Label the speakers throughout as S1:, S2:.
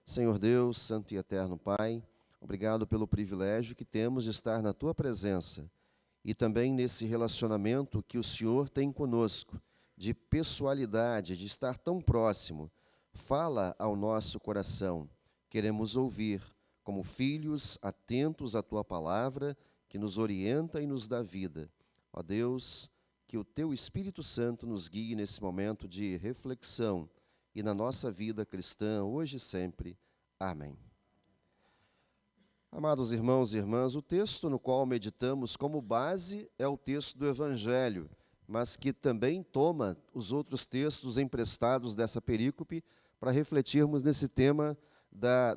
S1: Senhor Deus, Santo e Eterno Pai, obrigado pelo privilégio que temos de estar na Tua presença e também nesse relacionamento que o Senhor tem conosco, de pessoalidade, de estar tão próximo. Fala ao nosso coração, queremos ouvir, como filhos atentos à Tua palavra, que nos orienta e nos dá vida. Ó Deus, que o Teu Espírito Santo nos guie nesse momento de reflexão e na nossa vida cristã, hoje e sempre. Amém. Amados irmãos e irmãs, o texto no qual meditamos como base é o texto do Evangelho, mas que também toma os outros textos emprestados dessa perícope para refletirmos nesse tema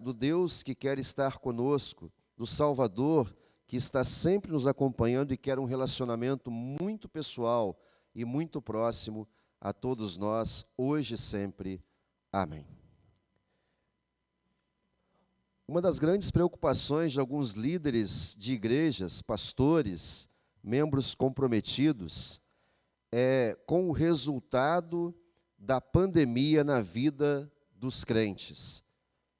S1: do Deus que quer estar conosco, do Salvador que está sempre nos acompanhando e quer um relacionamento muito pessoal e muito próximo a todos nós, hoje e sempre. Amém. Uma das grandes preocupações de alguns líderes de igrejas, pastores, membros comprometidos, é com o resultado da pandemia na vida dos crentes.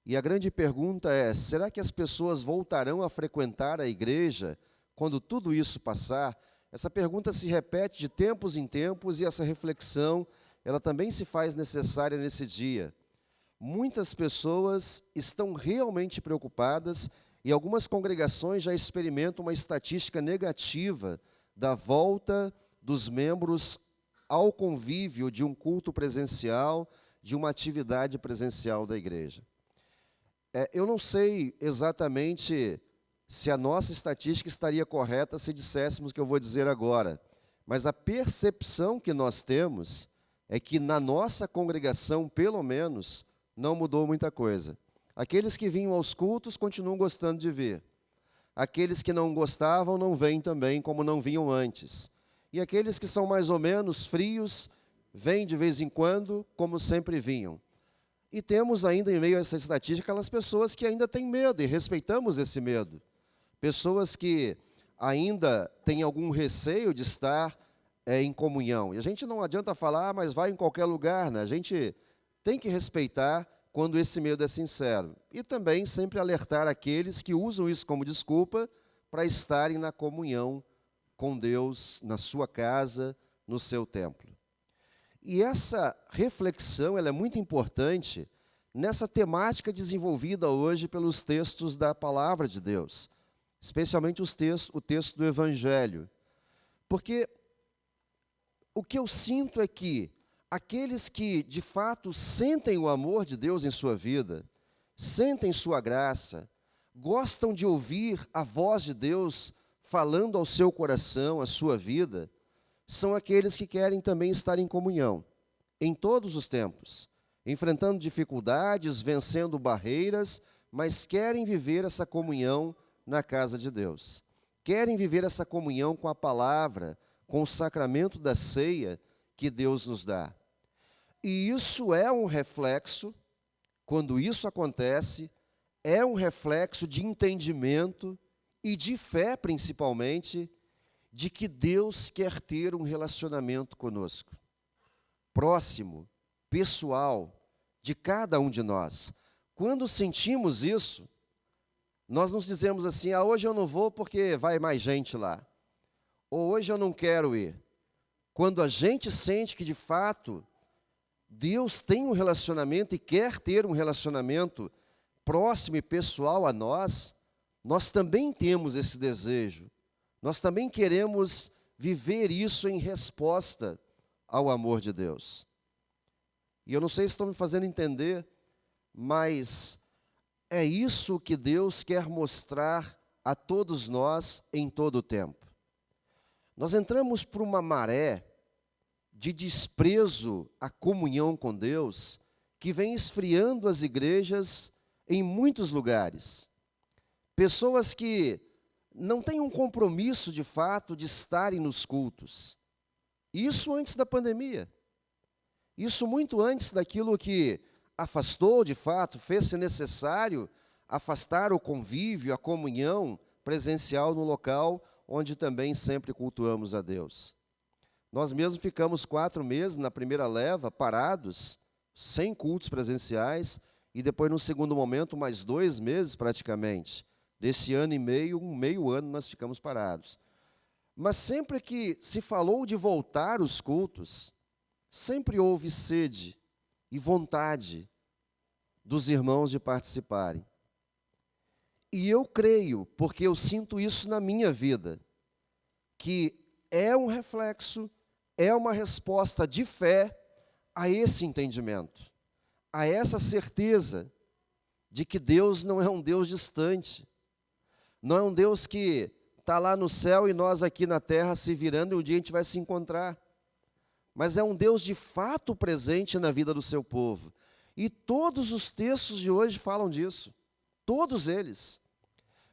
S1: E a grande pergunta é, será que as pessoas voltarão a frequentar a igreja quando tudo isso passar? Essa pergunta se repete de tempos em tempos e essa reflexão, ela também se faz necessária nesse dia. Muitas pessoas estão realmente preocupadas e algumas congregações já experimentam uma estatística negativa da volta dos membros ao convívio de um culto presencial, de uma atividade presencial da igreja. Eu não sei exatamente se a nossa estatística estaria correta se disséssemos o que eu vou dizer agora, mas a percepção que nós temos é que na nossa congregação, pelo menos, não mudou muita coisa. Aqueles que vinham aos cultos continuam gostando de vir. Aqueles que não gostavam não vêm também, como não vinham antes. E aqueles que são mais ou menos frios, vêm de vez em quando, como sempre vinham. E temos ainda em meio a essa estatística aquelas pessoas que ainda têm medo, e respeitamos esse medo. Pessoas que ainda têm algum receio de estar em comunhão. E a gente não adianta falar, mas vai em qualquer lugar, né? A gente tem que respeitar quando esse medo é sincero. E também sempre alertar aqueles que usam isso como desculpa para estarem na comunhão com Deus, na sua casa, no seu templo. E essa reflexão ela é muito importante nessa temática desenvolvida hoje pelos textos da Palavra de Deus, especialmente o texto do Evangelho. Porque o que eu sinto é que aqueles que, de fato, sentem o amor de Deus em sua vida, sentem sua graça, gostam de ouvir a voz de Deus falando ao seu coração, à sua vida, são aqueles que querem também estar em comunhão, em todos os tempos, enfrentando dificuldades, vencendo barreiras, mas querem viver essa comunhão na casa de Deus. Querem viver essa comunhão com a palavra, com o sacramento da ceia que Deus nos dá. E isso é um reflexo, quando isso acontece, é um reflexo de entendimento e de fé, principalmente, de que Deus quer ter um relacionamento conosco, próximo, pessoal, de cada um de nós. Quando sentimos isso, nós nos dizemos assim, hoje eu não vou porque vai mais gente lá, ou hoje eu não quero ir. Quando a gente sente que, de fato, Deus tem um relacionamento e quer ter um relacionamento próximo e pessoal a nós, nós também temos esse desejo. Nós também queremos viver isso em resposta ao amor de Deus. E eu não sei se estou me fazendo entender, mas é isso que Deus quer mostrar a todos nós em todo o tempo. Nós entramos por uma maré de desprezo à comunhão com Deus que vem esfriando as igrejas em muitos lugares. Pessoas que não têm um compromisso, de fato, de estarem nos cultos. Isso antes da pandemia. Isso muito antes daquilo que afastou, de fato, fez-se necessário afastar o convívio, a comunhão presencial no local onde também sempre cultuamos a Deus. Nós mesmos ficamos 4 meses na primeira leva, parados, sem cultos presenciais, e depois, no segundo momento, mais 2 meses praticamente. Desse ano e meio, um meio ano nós ficamos parados. Mas sempre que se falou de voltar os cultos, sempre houve sede e vontade dos irmãos de participarem. E eu creio, porque eu sinto isso na minha vida, que é um reflexo, é uma resposta de fé a esse entendimento, a essa certeza de que Deus não é um Deus distante, não é um Deus que está lá no céu e nós aqui na terra se virando e um dia a gente vai se encontrar. Mas é um Deus de fato presente na vida do seu povo. E todos os textos de hoje falam disso, todos eles.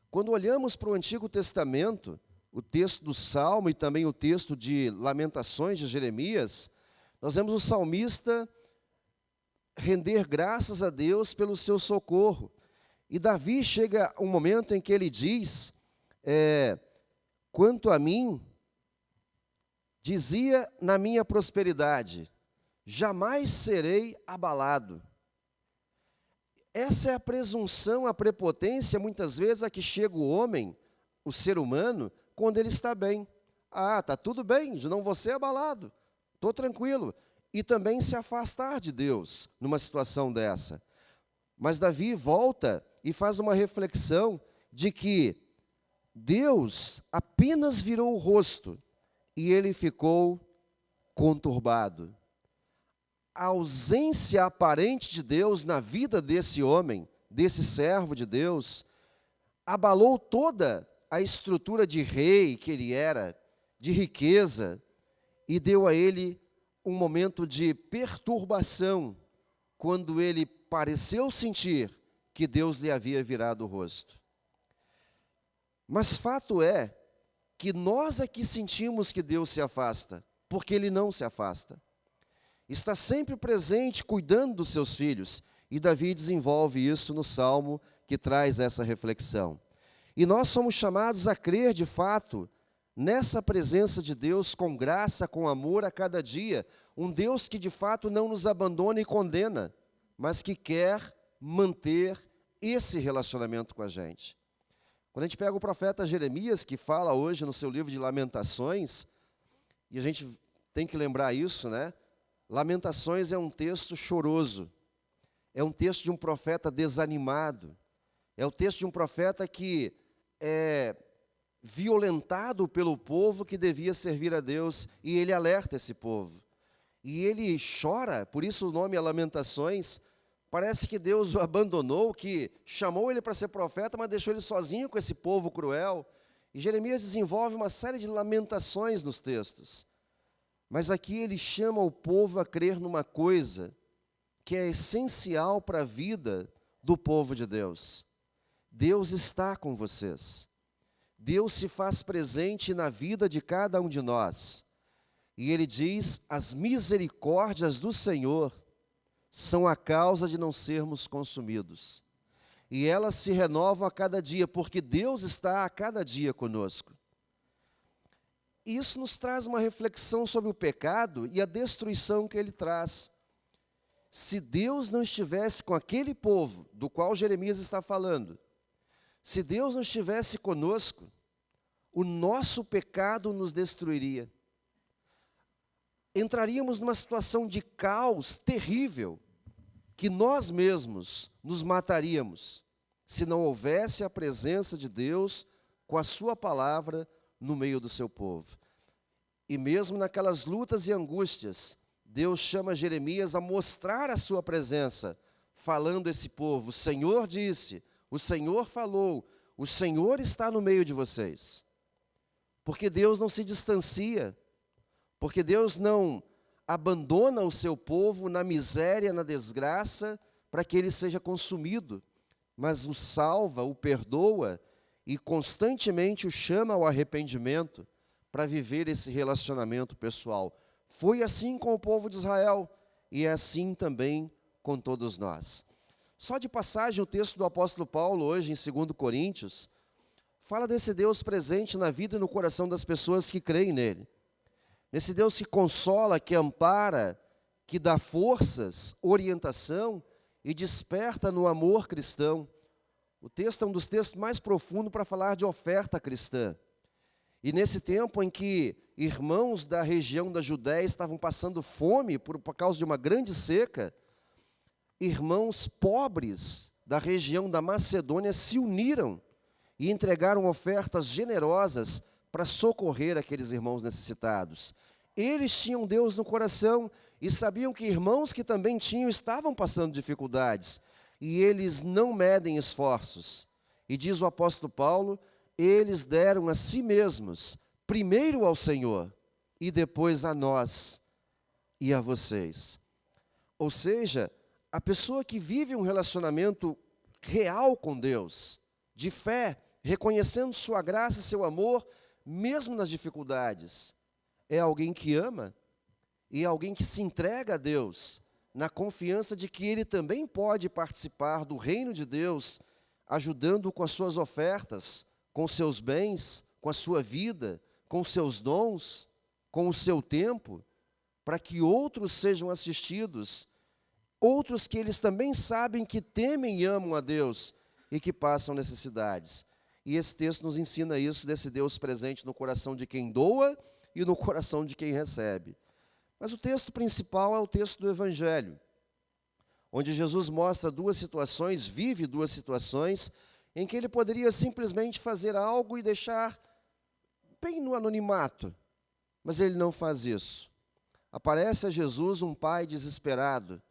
S1: Quando olhamos para o Antigo Testamento, o texto do Salmo e também o texto de Lamentações de Jeremias, nós vemos o salmista render graças a Deus pelo seu socorro. E Davi chega um momento em que ele diz, quanto a mim, dizia na minha prosperidade, jamais serei abalado. Essa é a presunção, a prepotência, muitas vezes, a que chega o homem, o ser humano, quando ele está bem. Ah, está tudo bem, não vou ser abalado, estou tranquilo. E também se afastar de Deus numa situação dessa. Mas Davi volta e faz uma reflexão de que Deus apenas virou o rosto e ele ficou conturbado. A ausência aparente de Deus na vida desse homem, desse servo de Deus, abalou toda a estrutura de rei que ele era, de riqueza, e deu a ele um momento de perturbação, quando ele pareceu sentir que Deus lhe havia virado o rosto. Mas fato é que nós aqui sentimos que Deus se afasta, porque Ele não se afasta. Está sempre presente, cuidando dos seus filhos. E Davi desenvolve isso no Salmo, que traz essa reflexão. E nós somos chamados a crer, de fato, nessa presença de Deus, com graça, com amor a cada dia. Um Deus que, de fato, não nos abandona e condena, mas que quer manter esse relacionamento com a gente. Quando a gente pega o profeta Jeremias, que fala hoje no seu livro de Lamentações, e a gente tem que lembrar isso, né? Lamentações é um texto choroso, é um texto de um profeta desanimado, é o texto de um profeta que é violentado pelo povo que devia servir a Deus, e ele alerta esse povo. E ele chora, por isso o nome é Lamentações. Parece que Deus o abandonou, que chamou ele para ser profeta, mas deixou ele sozinho com esse povo cruel. E Jeremias desenvolve uma série de lamentações nos textos. Mas aqui ele chama o povo a crer numa coisa que é essencial para a vida do povo de Deus. Deus está com vocês. Deus se faz presente na vida de cada um de nós. E ele diz, as misericórdias do Senhor são a causa de não sermos consumidos. E elas se renovam a cada dia, porque Deus está a cada dia conosco. E isso nos traz uma reflexão sobre o pecado e a destruição que ele traz. Se Deus não estivesse com aquele povo do qual Jeremias está falando, se Deus não estivesse conosco, o nosso pecado nos destruiria. Entraríamos numa situação de caos terrível, que nós mesmos nos mataríamos, se não houvesse a presença de Deus com a sua palavra no meio do seu povo. E mesmo naquelas lutas e angústias, Deus chama Jeremias a mostrar a sua presença, falando a esse povo, o Senhor disse, o Senhor falou, o Senhor está no meio de vocês. Porque Deus não se distancia, porque Deus não abandona o seu povo na miséria, na desgraça, para que ele seja consumido, mas o salva, o perdoa e constantemente o chama ao arrependimento para viver esse relacionamento pessoal. Foi assim com o povo de Israel e é assim também com todos nós. Só de passagem, o texto do apóstolo Paulo, hoje em 2 Coríntios, fala desse Deus presente na vida e no coração das pessoas que creem nele. Nesse Deus que consola, que ampara, que dá forças, orientação e desperta no amor cristão. O texto é um dos textos mais profundos para falar de oferta cristã. E nesse tempo em que irmãos da região da Judéia estavam passando fome por causa de uma grande seca, irmãos pobres da região da Macedônia se uniram e entregaram ofertas generosas para socorrer aqueles irmãos necessitados. Eles tinham Deus no coração e sabiam que irmãos que também tinham estavam passando dificuldades, e eles não medem esforços. E diz o apóstolo Paulo, eles deram a si mesmos, primeiro ao Senhor, e depois a nós e a vocês. Ou seja, a pessoa que vive um relacionamento real com Deus, de fé, reconhecendo sua graça e seu amor, mesmo nas dificuldades, é alguém que ama e é alguém que se entrega a Deus, na confiança de que Ele também pode participar do reino de Deus, ajudando com as suas ofertas, com os seus bens, com a sua vida, com os seus dons, com o seu tempo, para que outros sejam assistidos, outros que eles também sabem que temem e amam a Deus e que passam necessidades. E esse texto nos ensina isso, desse Deus presente no coração de quem doa e no coração de quem recebe. Mas o texto principal é o texto do Evangelho, onde Jesus mostra duas situações, vive duas situações, em que ele poderia simplesmente fazer algo e deixar bem no anonimato, mas ele não faz isso. Aparece a Jesus um pai desesperado,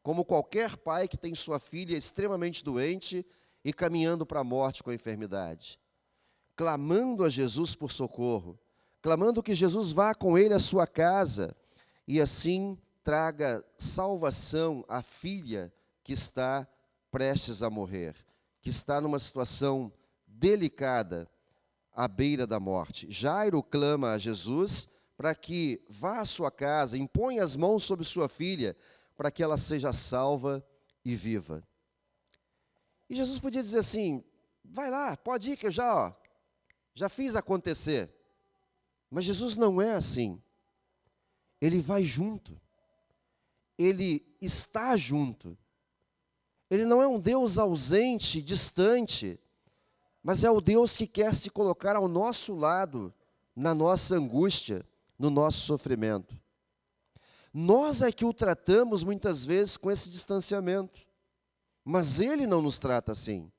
S1: como qualquer pai que tem sua filha extremamente doente e caminhando para a morte com a enfermidade, clamando a Jesus por socorro, clamando que Jesus vá com ele à sua casa e assim traga salvação à filha que está prestes a morrer, que está numa situação delicada, à beira da morte. Jairo clama a Jesus para que vá à sua casa, imponha as mãos sobre sua filha, para que ela seja salva e viva. E Jesus podia dizer assim, vai lá, pode ir que eu já fiz acontecer. Mas Jesus não é assim. Ele vai junto. Ele está junto. Ele não é um Deus ausente, distante, mas é o Deus que quer se colocar ao nosso lado, na nossa angústia, no nosso sofrimento. Nós é que o tratamos muitas vezes com esse distanciamento, mas Ele não nos trata assim.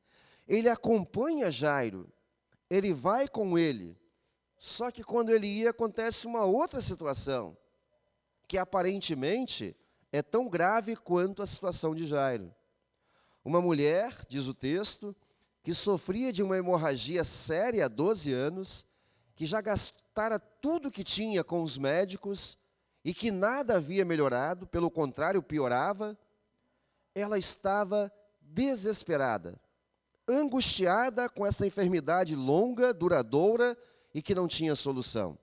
S1: Ele acompanha Jairo, ele vai com ele, só que quando ele ia acontece uma outra situação, que aparentemente é tão grave quanto a situação de Jairo. Uma mulher, diz o texto, que sofria de uma hemorragia séria há 12 anos, que já gastara tudo que tinha com os médicos e que nada havia melhorado, pelo contrário, piorava, ela estava desesperada, angustiada com essa enfermidade longa, duradoura e que não tinha solução.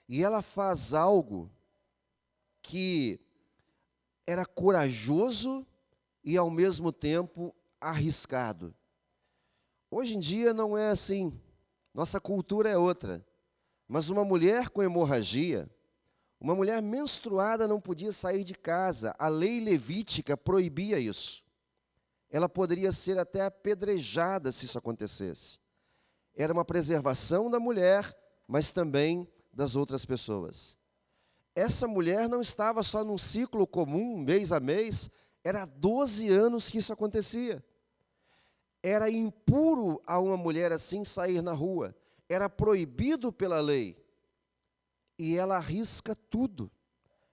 S1: E ela faz algo que era corajoso e, ao mesmo tempo, arriscado. Hoje em dia não é assim, nossa cultura é outra. Mas uma mulher com hemorragia, uma mulher menstruada não podia sair de casa, a lei levítica proibia isso. Ela poderia ser até apedrejada se isso acontecesse. Era uma preservação da mulher, mas também das outras pessoas. Essa mulher não estava só num ciclo comum, mês a mês, era 12 anos que isso acontecia. Era impuro a uma mulher assim sair na rua, era proibido pela lei. E ela arrisca tudo.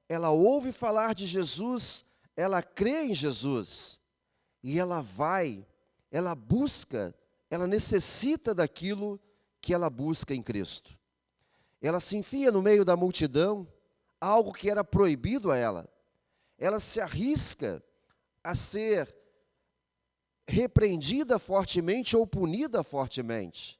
S1: Ela ouve falar de Jesus, ela crê em Jesus. E ela vai, ela busca, ela necessita daquilo que ela busca em Cristo. Ela se enfia no meio da multidão, algo que era proibido a ela. Ela se arrisca a ser repreendida fortemente ou punida fortemente.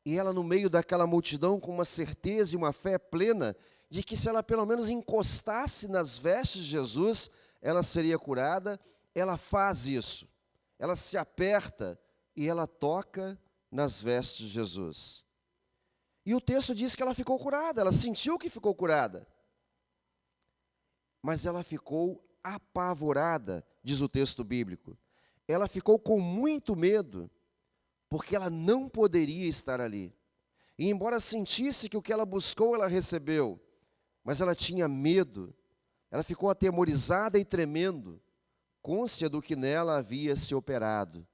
S1: E ela no meio daquela multidão com uma certeza e uma fé plena de que se ela pelo menos encostasse nas vestes de Jesus, ela seria curada. Ela faz isso. Ela se aperta e ela toca nas vestes de Jesus. E o texto diz que ela ficou curada, ela sentiu que ficou curada. Mas ela ficou apavorada diz o texto bíblico. Ela ficou com muito medo, porque ela não poderia estar ali. E embora sentisse que o que ela buscou, ela recebeu, mas ela tinha medo, ela ficou atemorizada e tremendo, cônscia do que nela havia se operado.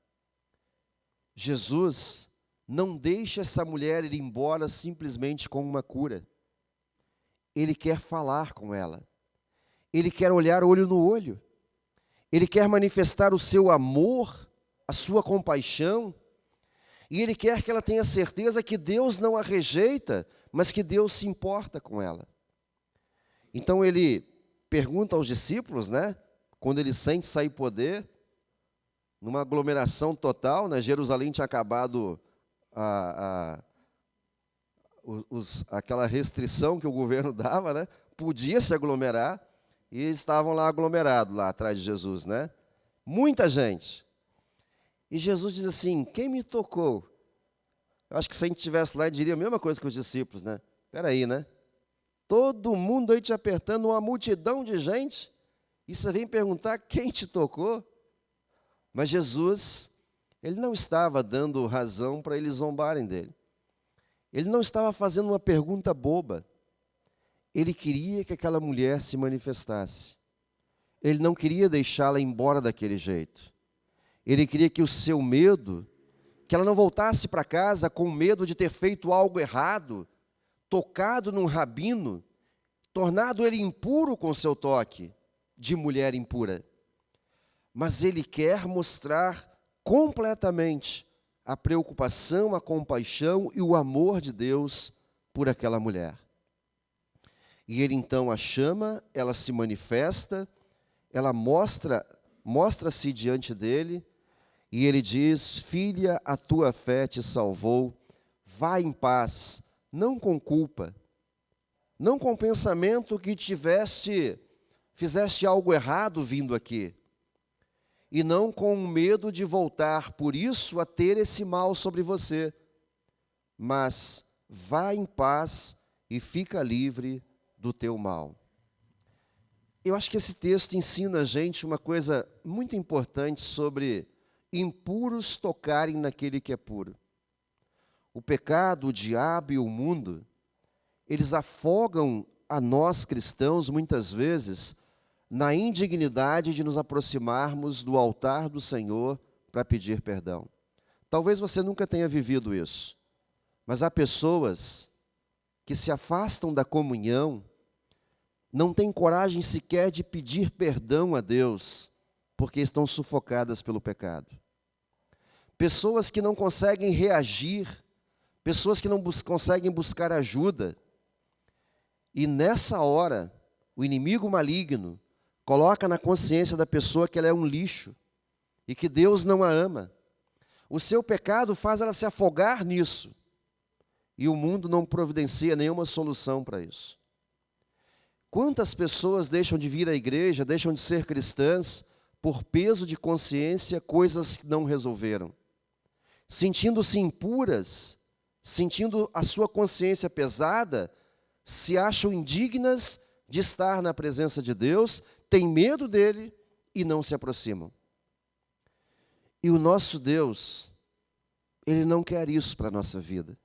S1: Jesus não deixa essa mulher ir embora simplesmente com uma cura. Ele quer falar com ela. Ele quer olhar olho no olho. Ele quer manifestar o seu amor, a sua compaixão. E Ele quer que ela tenha certeza que Deus não a rejeita, mas que Deus se importa com ela. Então Ele pergunta aos discípulos, né? Quando Ele sente sair poder, numa aglomeração total, né? Jerusalém tinha acabado aquela restrição que o governo dava, né? Podia se aglomerar, e eles estavam lá aglomerados, lá atrás de Jesus, né? Muita gente. E Jesus diz assim: quem me tocou? Eu acho que se a gente estivesse lá, diria a mesma coisa que os discípulos, né? Espera aí, né? Todo mundo aí te apertando, uma multidão de gente, e você vem perguntar quem te tocou? Mas Jesus, Ele não estava dando razão para eles zombarem dele. Ele não estava fazendo uma pergunta boba. Ele queria que aquela mulher se manifestasse. Ele não queria deixá-la embora daquele jeito. Ele queria que o seu medo, que ela não voltasse para casa com medo de ter feito algo errado, tocado num rabino, tornado ele impuro com seu toque de mulher impura. Mas ele quer mostrar completamente a preocupação, a compaixão e o amor de Deus por aquela mulher. E ele então a chama, ela se manifesta, ela mostra-se diante dele, e ele diz: filha, a tua fé te salvou, vá em paz, não com culpa, não com pensamento que fizeste algo errado vindo aqui, e não com o medo de voltar por isso a ter esse mal sobre você, mas vá em paz e fica livre do teu mal. Eu acho que esse texto ensina a gente uma coisa muito importante sobre impuros tocarem naquele que é puro. O pecado, o diabo e o mundo, eles afogam a nós cristãos, muitas vezes, na indignidade de nos aproximarmos do altar do Senhor para pedir perdão. Talvez você nunca tenha vivido isso, mas há pessoas que se afastam da comunhão, não têm coragem sequer de pedir perdão a Deus, porque estão sufocadas pelo pecado. Pessoas que não conseguem reagir, pessoas que não conseguem buscar ajuda. E nessa hora, o inimigo maligno coloca na consciência da pessoa que ela é um lixo e que Deus não a ama. O seu pecado faz ela se afogar nisso. E o mundo não providencia nenhuma solução para isso. Quantas pessoas deixam de vir à igreja, deixam de ser cristãs, por peso de consciência, coisas que não resolveram? Sentindo-se impuras, sentindo a sua consciência pesada, se acham indignas de estar na presença de Deus, têm medo dele e não se aproximam. E o nosso Deus, Ele não quer isso para a nossa vida.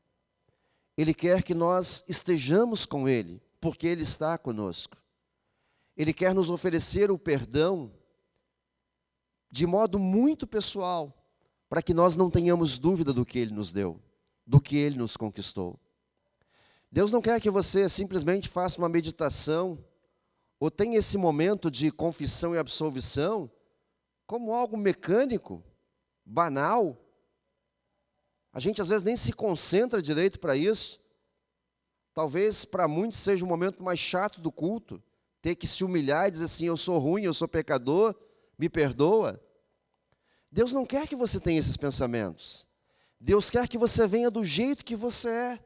S1: Ele quer que nós estejamos com Ele, porque Ele está conosco. Ele quer nos oferecer o perdão de modo muito pessoal, para que nós não tenhamos dúvida do que Ele nos deu, do que Ele nos conquistou. Deus não quer que você simplesmente faça uma meditação, ou tenha esse momento de confissão e absolvição, como algo mecânico, banal. A gente às vezes nem se concentra direito para isso. Talvez para muitos seja o momento mais chato do culto, ter que se humilhar e dizer assim: eu sou ruim, eu sou pecador, me perdoa. Deus não quer que você tenha esses pensamentos. Deus quer que você venha do jeito que você é,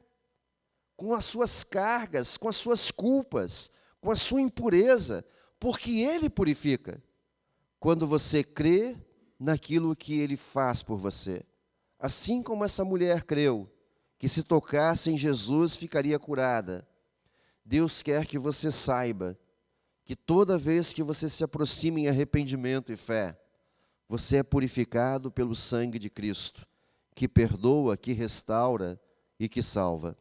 S1: com as suas cargas, com as suas culpas, com a sua impureza, porque Ele purifica, quando você crê naquilo que Ele faz por você. Assim como essa mulher creu, que se tocasse em Jesus ficaria curada. Deus quer que você saiba que toda vez que você se aproxima em arrependimento e fé, você é purificado pelo sangue de Cristo, que perdoa, que restaura e que salva.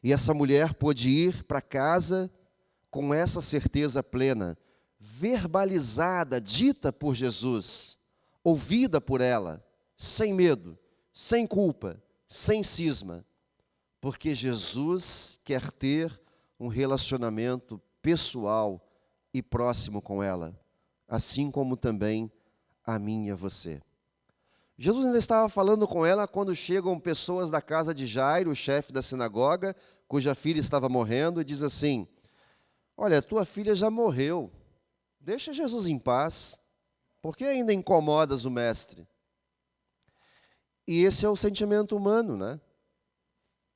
S1: E essa mulher pôde ir para casa com essa certeza plena, verbalizada, dita por Jesus, ouvida por ela, sem medo, sem culpa, sem cisma, porque Jesus quer ter um relacionamento pessoal e próximo com ela, assim como também a mim e a você. Jesus ainda estava falando com ela quando chegam pessoas da casa de Jairo, o chefe da sinagoga, cuja filha estava morrendo, e diz assim: olha, tua filha já morreu, deixa Jesus em paz, por que ainda incomodas o mestre? E esse é o sentimento humano, né?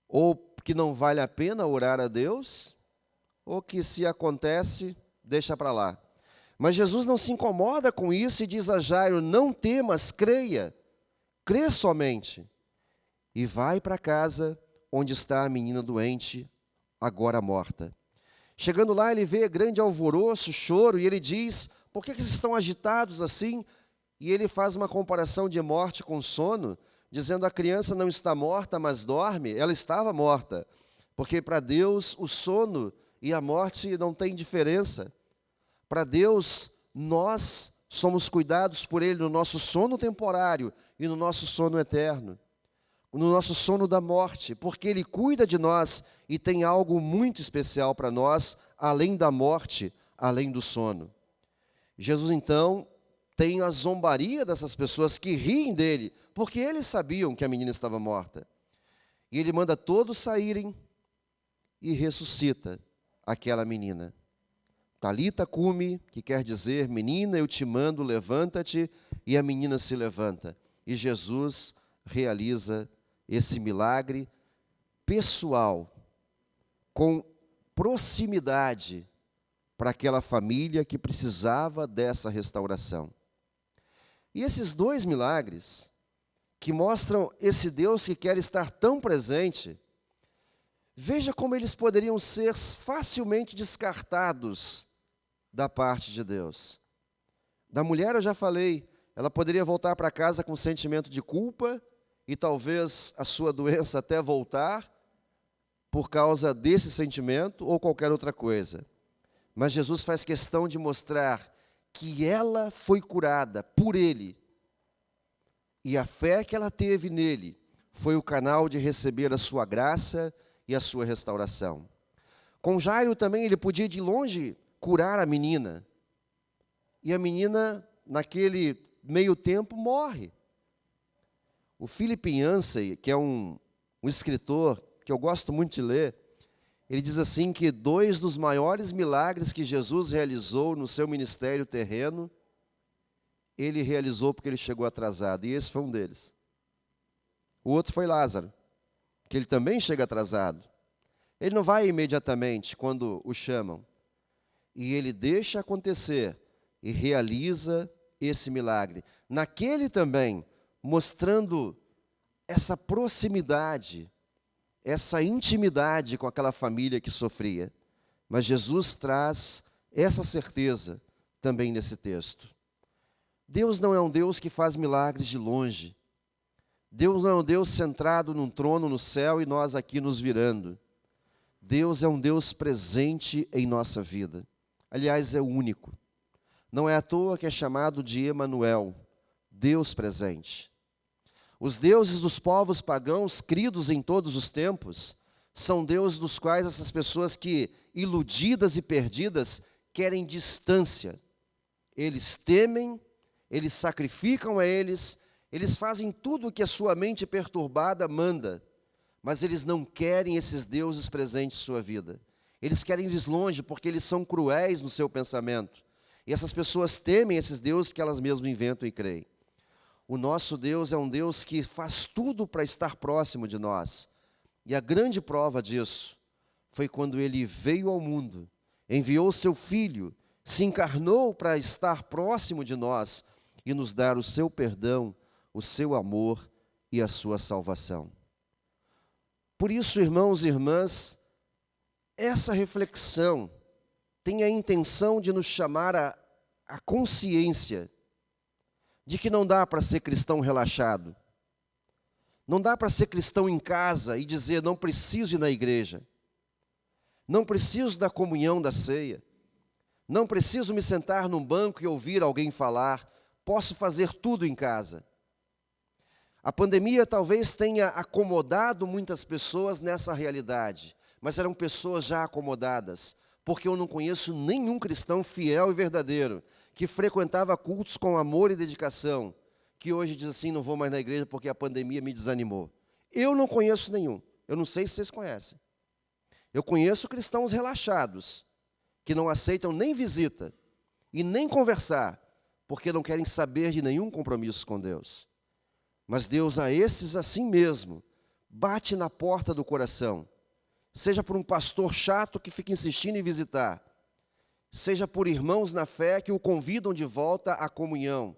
S1: Ou que não vale a pena orar a Deus, ou que se acontece, deixa para lá. Mas Jesus não se incomoda com isso e diz a Jairo: não temas, creia, crê somente. E vai para casa onde está a menina doente, agora morta. Chegando lá, ele vê grande alvoroço, choro, e ele diz: por que vocês estão agitados assim? E ele faz uma comparação de morte com sono, dizendo: a criança não está morta, mas dorme. Ela estava morta, porque para Deus o sono e a morte não tem diferença. Para Deus, nós somos cuidados por Ele no nosso sono temporário e no nosso sono eterno, no nosso sono da morte, porque Ele cuida de nós e tem algo muito especial para nós, além da morte, além do sono. Jesus, então, tem a zombaria dessas pessoas que riem dele, porque eles sabiam que a menina estava morta. E ele manda todos saírem e ressuscita aquela menina. Talita cumi, que quer dizer: menina, eu te mando, levanta-te, e a menina se levanta. E Jesus realiza esse milagre pessoal, com proximidade, para aquela família que precisava dessa restauração. E esses dois milagres, que mostram esse Deus que quer estar tão presente, veja como eles poderiam ser facilmente descartados da parte de Deus. Da mulher eu já falei, ela poderia voltar para casa com sentimento de culpa, e talvez a sua doença até voltar por causa desse sentimento ou qualquer outra coisa. Mas Jesus faz questão de mostrar que ela foi curada por Ele, e a fé que ela teve nele foi o canal de receber a sua graça e a sua restauração. Com Jairo também ele podia de longe curar a menina, e a menina, naquele meio tempo, morre. O Philip Yancey, que é um escritor que eu gosto muito de ler, ele diz assim que 2 dos maiores milagres que Jesus realizou no seu ministério terreno, ele realizou porque ele chegou atrasado, e esse foi um deles. O outro foi Lázaro, que ele também chega atrasado. Ele não vai imediatamente quando o chamam, e ele deixa acontecer e realiza esse milagre. Naquele também, mostrando essa proximidade, essa intimidade com aquela família que sofria. Mas Jesus traz essa certeza também nesse texto. Deus não é um Deus que faz milagres de longe. Deus não é um Deus centrado num trono no céu e nós aqui nos virando. Deus é um Deus presente em nossa vida. Aliás, é o único. Não é à toa que é chamado de Emanuel, Deus presente. Os deuses dos povos pagãos, cridos em todos os tempos, são deuses dos quais essas pessoas que, iludidas e perdidas, querem distância. Eles temem, eles sacrificam a eles fazem tudo o que a sua mente perturbada manda, mas eles não querem esses deuses presentes em sua vida. Eles querem ir longe porque eles são cruéis no seu pensamento. E essas pessoas temem esses deuses que elas mesmas inventam e creem. O nosso Deus é um Deus que faz tudo para estar próximo de nós. E a grande prova disso foi quando Ele veio ao mundo, enviou o seu Filho, se encarnou para estar próximo de nós e nos dar o seu perdão, o seu amor e a sua salvação. Por isso, irmãos e irmãs, essa reflexão tem a intenção de nos chamar a consciência de que não dá para ser cristão relaxado. Não dá para ser cristão em casa e dizer, não preciso ir na igreja. Não preciso da comunhão da ceia. Não preciso me sentar num banco e ouvir alguém falar. Posso fazer tudo em casa. A pandemia talvez tenha acomodado muitas pessoas nessa realidade, mas eram pessoas já acomodadas, porque eu não conheço nenhum cristão fiel e verdadeiro que frequentava cultos com amor e dedicação, que hoje diz assim, não vou mais na igreja porque a pandemia me desanimou. Eu não conheço nenhum. Eu não sei se vocês conhecem. Eu conheço cristãos relaxados, que não aceitam nem visita e nem conversar, porque não querem saber de nenhum compromisso com Deus. Mas Deus, a esses assim mesmo, bate na porta do coração, seja por um pastor chato que fica insistindo em visitar, seja por irmãos na fé que o convidam de volta à comunhão.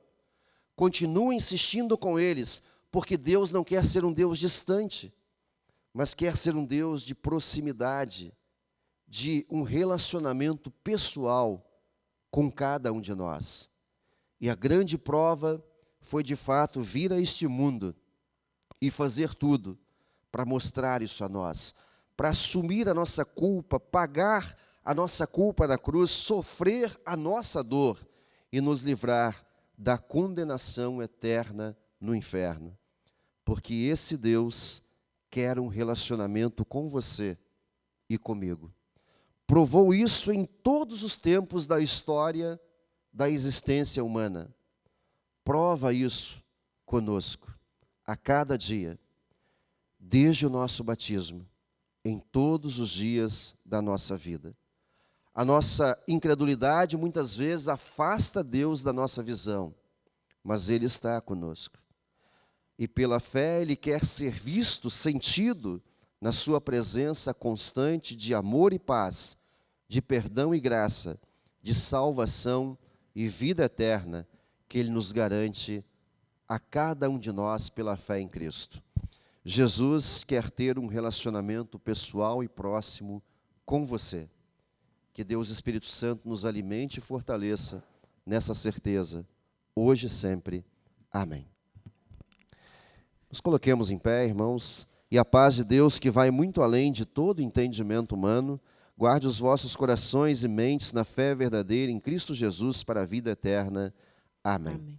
S1: Continue insistindo com eles, porque Deus não quer ser um Deus distante, mas quer ser um Deus de proximidade, de um relacionamento pessoal com cada um de nós. E a grande prova foi, de fato, vir a este mundo e fazer tudo para mostrar isso a nós, para assumir a nossa culpa, pagar a nossa culpa na cruz, sofrer a nossa dor e nos livrar da condenação eterna no inferno. Porque esse Deus quer um relacionamento com você e comigo. Provou isso em todos os tempos da história da existência humana. Prova isso conosco, a cada dia, desde o nosso batismo, em todos os dias da nossa vida. A nossa incredulidade muitas vezes afasta Deus da nossa visão, mas Ele está conosco. E pela fé Ele quer ser visto, sentido na sua presença constante de amor e paz, de perdão e graça, de salvação e vida eterna, que Ele nos garante a cada um de nós pela fé em Cristo. Jesus quer ter um relacionamento pessoal e próximo com você. Que Deus Espírito Santo nos alimente e fortaleça nessa certeza, hoje e sempre. Amém. Nos coloquemos em pé, irmãos, e a paz de Deus, que vai muito além de todo entendimento humano, guarde os vossos corações e mentes na fé verdadeira em Cristo Jesus para a vida eterna. Amém. Amém.